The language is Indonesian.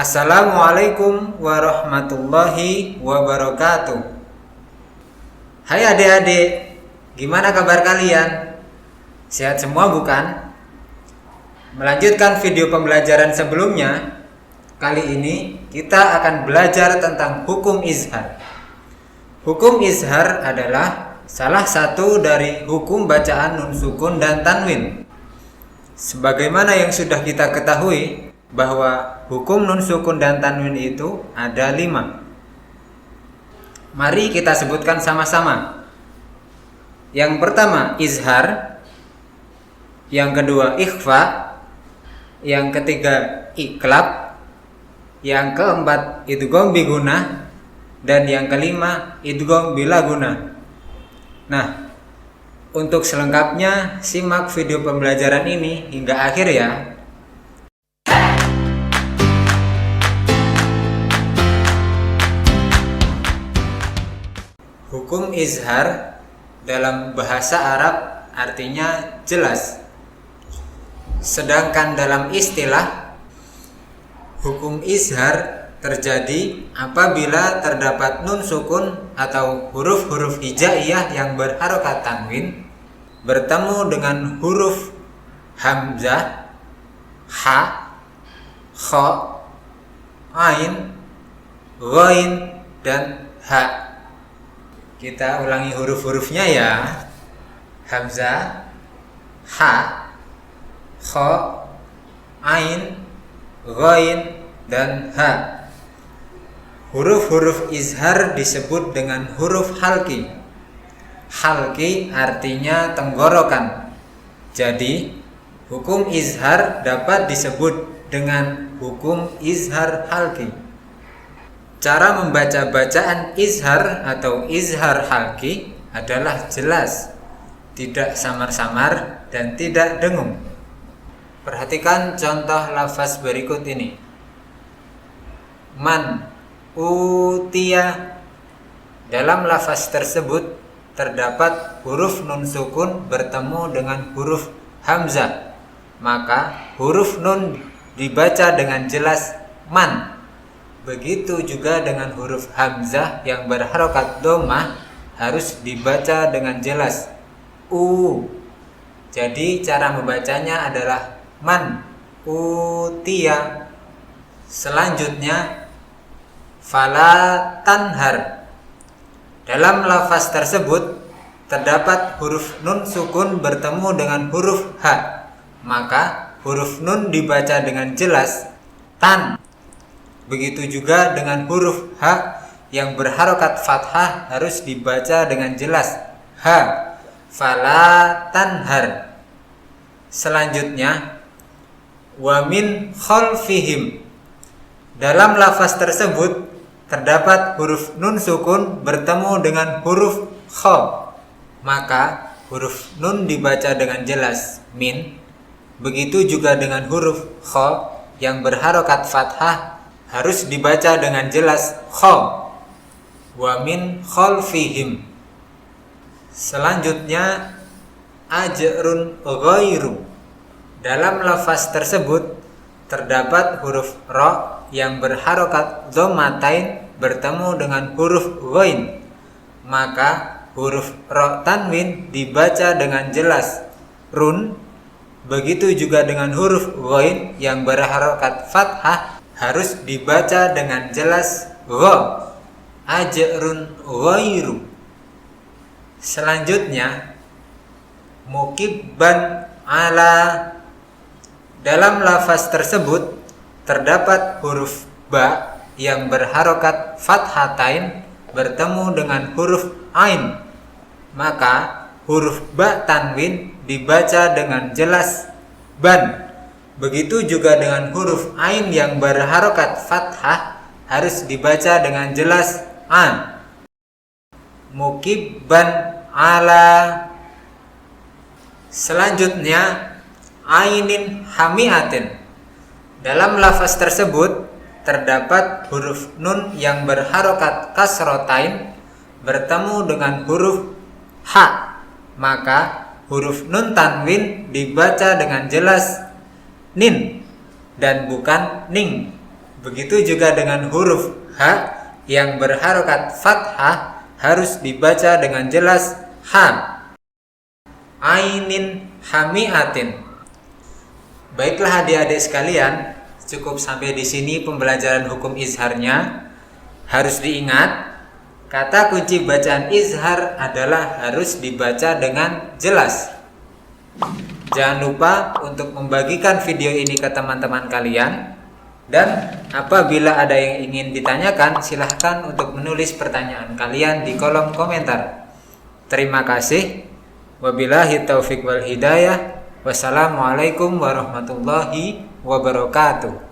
Assalamualaikum warahmatullahi wabarakatuh. Hai adik-adik, gimana kabar kalian? Sehat semua bukan? Melanjutkan video pembelajaran sebelumnya, kali ini kita akan belajar tentang hukum izhar. Hukum izhar adalah salah satu dari hukum bacaan nun sukun dan tanwin. Sebagaimana yang sudah kita ketahui, bahwa hukum nun sukun dan tanwin itu ada 5. Mari kita sebutkan sama-sama. Yang pertama izhar, yang kedua ikhfa, yang ketiga iklab, yang keempat idgham bi gunah, dan yang kelima idgham bila gunah. Nah, untuk selengkapnya simak video pembelajaran ini hingga akhir ya. Hukum izhar dalam bahasa Arab artinya jelas. Sedangkan dalam istilah, hukum izhar terjadi apabila terdapat nun sukun atau huruf-huruf hijaiyah yang berharokat tanwin bertemu dengan huruf hamzah, ha, kha, ain, ghain, dan ha. Kita ulangi huruf-hurufnya ya. Hamzah, ha, kha, ain, ghain, dan ha. Huruf-huruf izhar disebut dengan huruf halki. Halki artinya tenggorokan. Jadi, hukum izhar dapat disebut dengan hukum izhar halki. Cara membaca bacaan izhar atau izhar halki adalah jelas, tidak samar-samar dan tidak dengung. Perhatikan contoh lafaz berikut ini. Man utiya. Dalam lafaz tersebut terdapat huruf nun sukun bertemu dengan huruf hamzah. Maka huruf nun dibaca dengan jelas man. Begitu juga dengan huruf hamzah yang berharokat dhammah harus dibaca dengan jelas u. Jadi cara membacanya adalah man utiya. Selanjutnya fala tanhar. Dalam lafaz tersebut terdapat huruf nun sukun bertemu dengan huruf ha. Maka huruf nun dibaca dengan jelas tan. Begitu juga dengan huruf ha yang berharokat fathah harus dibaca dengan jelas ha. Fala tanhar. Selanjutnya wa min khalfihim. Dalam lafaz tersebut terdapat huruf nun sukun bertemu dengan huruf kha. Maka huruf nun dibaca dengan jelas min. Begitu juga dengan huruf kha yang berharokat fathah harus dibaca dengan jelas kha. Wa min khalfihim. Selanjutnya ajrun ghairu. Dalam lafaz tersebut terdapat huruf ra yang berharokat dhammatain bertemu dengan huruf ghain. Maka huruf ra tanwin dibaca dengan jelas run. Begitu juga dengan huruf ghain yang berharokat fathah harus dibaca dengan jelas gha. Ajrun ghairu. Selanjutnya mukibban ala. Dalam lafaz tersebut terdapat huruf ba yang berharokat fathatain bertemu dengan huruf ain. Maka huruf ba tanwin dibaca dengan jelas ban. Begitu juga dengan huruf ain yang berharokat fathah harus dibaca dengan jelas an. Mukibban ala. Selanjutnya ainin hamiatin. Dalam lafaz tersebut terdapat huruf nun yang berharokat kasrotain bertemu dengan huruf ha. Maka huruf nun tanwin dibaca dengan jelas nin dan bukan ning. Begitu juga dengan huruf H yang berharokat fathah harus dibaca dengan jelas ha. Ainin hamiatin. Baiklah adik-adik sekalian, cukup sampai di sini pembelajaran hukum izharnya. Harus diingat, kata kunci bacaan izhar adalah harus dibaca dengan jelas. Jangan lupa untuk membagikan video ini ke teman-teman kalian. Dan apabila ada yang ingin ditanyakan, silahkan untuk menulis pertanyaan kalian di kolom komentar. Terima kasih. Wabillahi taufiq wal hidayah. Wassalamualaikum warahmatullahi wabarakatuh.